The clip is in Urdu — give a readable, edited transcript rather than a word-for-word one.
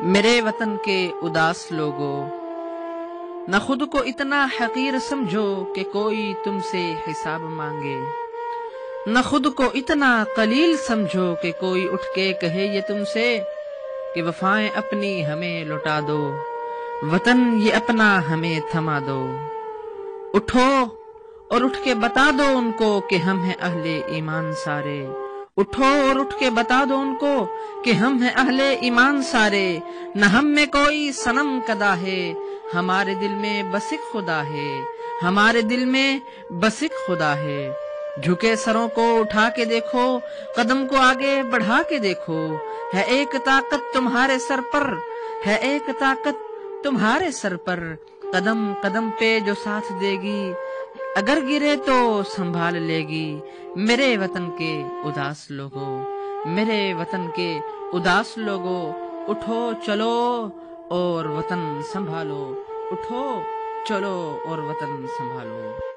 میرے وطن کے اداس لوگو، نہ خود کو اتنا حقیر سمجھو کہ کوئی تم سے حساب مانگے، نہ خود کو اتنا قلیل سمجھو کہ کوئی اٹھ کے کہے یہ تم سے کہ وفائیں اپنی ہمیں لوٹا دو، وطن یہ اپنا ہمیں تھما دو۔ اٹھو اور اٹھ کے بتا دو ان کو کہ ہم ہیں اہل ایمان سارے، اٹھو اور اٹھ کے بتا دو ان کو کہ ہم ہیں اہل ایمان سارے، نہ ہم میں کوئی صنم کدا ہے، ہمارے دل میں بس ایک خدا ہے، ہمارے دل میں بس ایک خدا ہے۔ جھکے سروں کو اٹھا کے دیکھو، قدم کو آگے بڑھا کے دیکھو، ہے ایک طاقت تمہارے سر پر، ہے ایک طاقت تمہارے سر پر، قدم قدم پہ جو ساتھ دے گی، اگر گرے تو سنبھال لے گی۔ میرے وطن کے اداس لوگو، میرے وطن کے اداس لوگو، اٹھو چلو اور وطن سنبھالو، اٹھو چلو اور وطن سنبھالو۔